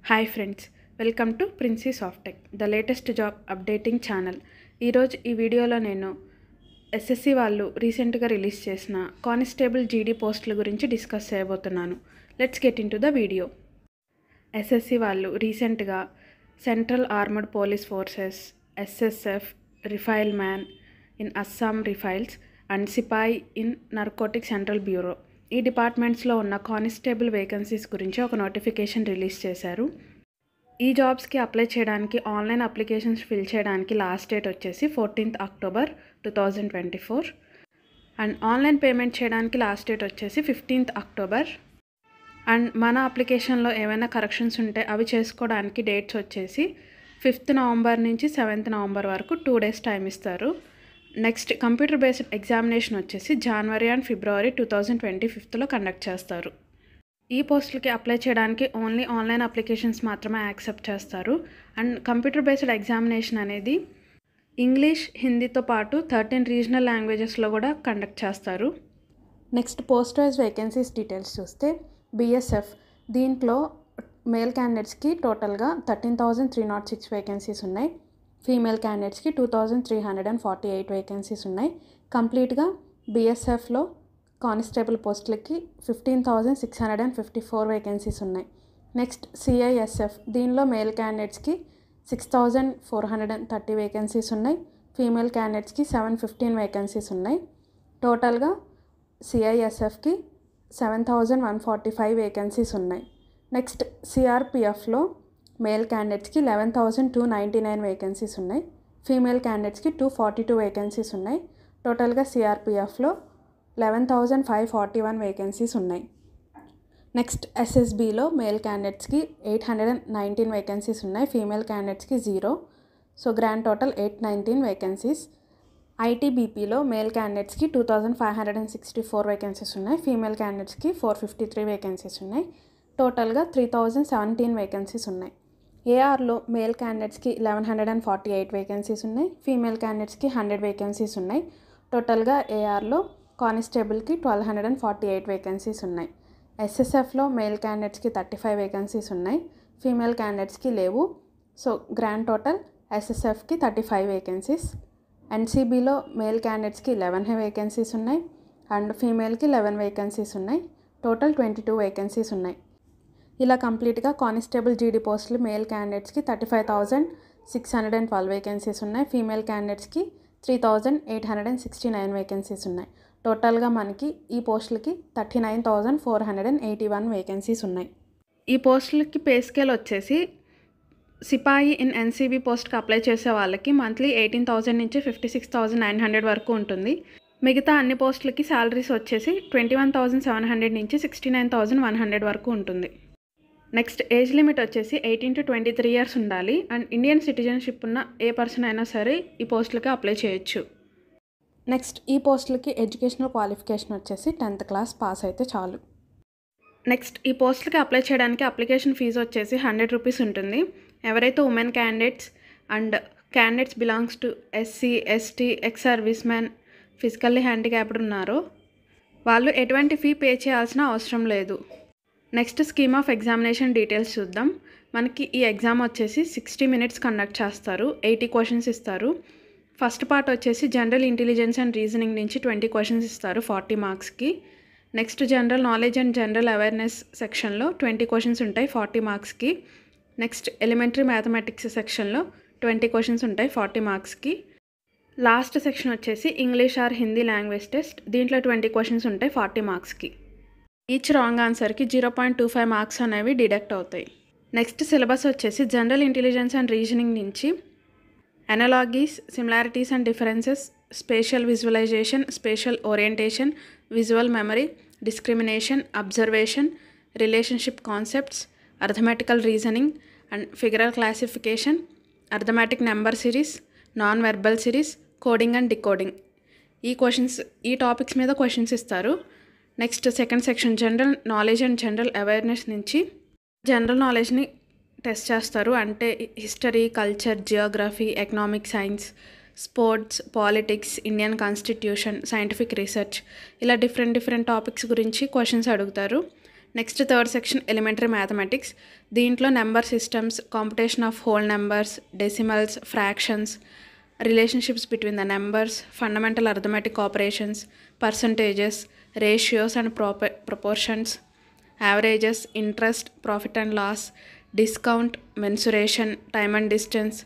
Hi friends, welcome to Princy Softech, the latest job updating channel. ఈరోజు ఈ వీడియోలో నేను ఎస్ఎస్సి వాళ్ళు రీసెంట్గా రిలీజ్ చేసిన కానిస్టేబుల్ జీడీ పోస్టుల గురించి డిస్కస్ చేయబోతున్నాను. Let's get into the video. SSC వాళ్ళు రీసెంట్గా central armoured police forces, SSF, rifle man in Assam rifles and సిపాయి ఇన్ నార్కోటిక్ సెంట్రల్ బ్యూరో, ఈ డిపార్ట్మెంట్స్లో ఉన్న కానిస్టేబుల్ వేకెన్సీస్ గురించి ఒక నోటిఫికేషన్ రిలీజ్ చేశారు. ఈ జాబ్స్కి అప్లై చేయడానికి ఆన్లైన్ అప్లికేషన్స్ ఫిల్ చేయడానికి లాస్ట్ డేట్ వచ్చేసి 14th October 2024 and online payment చేయడానికి లాస్ట్ డేట్ వచ్చేసి 15th October. అండ్ మన అప్లికేషన్లో ఏమైనా కరెక్షన్స్ ఉంటే అవి చేసుకోవడానికి డేట్స్ వచ్చేసి 5th November నుంచి 7th November వరకు 2 days టైం ఇస్తారు. నెక్స్ట్ కంప్యూటర్ బేస్డ్ ఎగ్జామినేషన్ వచ్చేసి January and February 2025లో కండక్ట్ చేస్తారు. ఈ పోస్టులకి అప్లై చేయడానికి ఓన్లీ ఆన్లైన్ అప్లికేషన్స్ మాత్రమే యాక్సెప్ట్ చేస్తారు. అండ్ కంప్యూటర్ బేస్డ్ ఎగ్జామినేషన్ అనేది ఇంగ్లీష్, హిందీతో పాటు 13 రీజనల్ లాంగ్వేజెస్లో కూడా కండక్ట్ చేస్తారు. Next post wise vacancies details చూస్తే బిఎస్ఎఫ్ దీంట్లో మేల్ క్యాండిడేట్స్కి టోటల్గా 13,306 వేకెన్సీస్ ఉన్నాయి. ఫీమేల్ క్యాండిడేట్స్కి 2,348 వేకెన్సీస్ ఉన్నాయి. కంప్లీట్గా బిఎస్ఎఫ్లో కానిస్టేబుల్ పోస్టులకి 15,654 వేకెన్సీస్ ఉన్నాయి. నెక్స్ట్ సిఐఎస్ఎఫ్ దీనిలో మేల్ క్యాండిడేట్స్కి 6,430 వేకెన్సీస్ ఉన్నాయి. ఫీమేల్ క్యాండిడేట్స్కి 715 వేకెన్సీస్ ఉన్నాయి. టోటల్గా సిఐఎస్ఎఫ్కి 7,145 వేకెన్సీస్ ఉన్నాయి. నెక్స్ట్ సిఆర్పిఎఫ్లో మేల్ క్యాండిడేట్స్కి 11,299 వేకెన్సీస్ ఉన్నాయి. ఫీమేల్ క్యాండిడేట్స్కి 242 వేకెన్సీస్ ఉన్నాయి. టోటల్గా సిఆర్పిఎఫ్లో 11,541 వేకెన్సీస్ ఉన్నాయి. నెక్స్ట్ ఎస్ఎస్బిలో మేల్ క్యాండిడేట్స్కి 819 వేకెన్సీస్ ఉన్నాయి. ఫీమేల్ క్యాండిడేట్స్కి 0. So grand total 819 vacancies. ఐటీబీపీలో మేల్ క్యాండిడేట్స్కి 2,564 వేకెన్సీస్ ఉన్నాయి. ఫీమేల్ క్యాండిడేట్స్కి 453 వేకెన్సీస్ ఉన్నాయి. టోటల్గా 3,017 వేకెన్సీస్ ఉన్నాయి. ఏఆర్లో మేల్ క్యాండిడేట్స్కి 1,148 వేకెన్సీస్ ఉన్నాయి. ఫీమేల్ క్యాండిడేట్స్కి 100 వేకెన్సీస్ ఉన్నాయి. టోటల్గా ఏఆర్లో కానిస్టేబుల్కి 1,248 వేకెన్సీస్ ఉన్నాయి. ఎస్ఎస్ఎఫ్లో మేల్ క్యాండిడేట్స్కి 35 వేకెన్సీస్ ఉన్నాయి. ఫీమేల్ క్యాండిడేట్స్కి లేవు. సో గ్రాండ్ టోటల్ ఎస్ఎస్ఎఫ్కి 35 వేకెన్సీస్. ఎన్సీబీలో మేల్ క్యాండిడేట్స్కి 11 వేకెన్సీస్ ఉన్నాయి అండ్ ఫీమేల్కి 11 వేకెన్సీస్ ఉన్నాయి. టోటల్ 22 వేకెన్సీస్ ఉన్నాయి. ఇలా కంప్లీట్గా కానిస్టేబుల్ జీడీ పోస్టులు మేల్ క్యాండిడేట్స్కి 35,612 వేకెన్సీస్ ఉన్నాయి. ఫీమేల్ క్యాండిడేట్స్కి 3,869 వేకెన్సీస్ ఉన్నాయి. టోటల్గా మనకి ఈ పోస్టులకి 39,481 వేకెన్సీస్ ఉన్నాయి. ఈ పోస్టులకి పే స్కేల్ వచ్చేసి సిపాయి ఇన్ ఎన్సీబీ పోస్ట్కి అప్లై చేసే వాళ్ళకి మంత్లీ 18,000 నుంచి 56,900 వరకు ఉంటుంది. మిగతా అన్ని పోస్టులకి శాలరీస్ వచ్చేసి 21,700 నుంచి 69,100 వరకు ఉంటుంది. నెక్స్ట్ ఏజ్ లిమిట్ వచ్చేసి 18 to 23 years ఉండాలి అండ్ ఇండియన్ సిటిజన్షిప్ ఉన్న ఏ పర్సన్ అయినా సరే ఈ పోస్టులకి అప్లై చేయొచ్చు. నెక్స్ట్ ఈ పోస్టులకి ఎడ్యుకేషనల్ క్వాలిఫికేషన్ వచ్చేసి 10th class పాస్ అయితే చాలు. నెక్స్ట్ ఈ పోస్టులకి అప్లై చేయడానికి అప్లికేషన్ ఫీజు వచ్చేసి 100 రూపీస్ ఉంటుంది. ఎవరైతే women candidates and candidates belongs to SC, ST, ex service man, physically handicapped ఉన్నారో వాళ్ళు ఎటువంటి ఫీ పే చేయాల్సిన అవసరం లేదు. Next scheme of examination details చూద్దాం. మనకి ఈ ఎగ్జామ్ వచ్చేసి 60 minutes కండక్ట్ చేస్తారు. 80 questions ఇస్తారు. ఫస్ట్ పార్ట్ వచ్చేసి జనరల్ ఇంటెలిజెన్స్ అండ్ రీజనింగ్ నుంచి 20 questions ఇస్తారు 40 marksకి. Next general knowledge and general awareness సెక్షన్లో 20 questions ఉంటాయి 40 marksకి. నెక్స్ట్ ఎలిమెంటరీ మ్యాథమెటిక్స్ సెక్షన్లో 20 questions ఉంటాయి 40 marksకి. లాస్ట్ సెక్షన్ వచ్చేసి English or Hindi language test, దీంట్లో 20 questions ఉంటాయి 40 marksకి. ఈచ్ రాంగ్ ఆన్సర్కి 0.25 మార్క్స్ అనేవి డిడక్ట్ అవుతాయి. నెక్స్ట్ సిలబస్ వచ్చేసి జనరల్ ఇంటెలిజెన్స్ అండ్ రీజనింగ్ నుంచి analogies, similarities and differences, spatial visualisation, spatial orientation, visual memory, discrimination, observation, relationship concepts, arithmetical reasoning and figural classification, arithmetic number series, non verbal series, coding and decoding. ఈ topics మీద questions ఇస్తారు. Next second section general knowledge and general awareness నుంచి general నాలెడ్జ్ని test చేస్తారు. అంటే history, culture, geography, economic science, sports, politics, Indian constitution, scientific research, ఇలా different topics గురించి questions అడుగుతారు. Next third section elementary mathematics. దీంట్లో number systems, computation of whole numbers, decimals, fractions, relationships between the numbers, fundamental arithmetic operations, percentages, ratios and proportions, averages, interest, profit and loss, discount, mensuration, time and distance,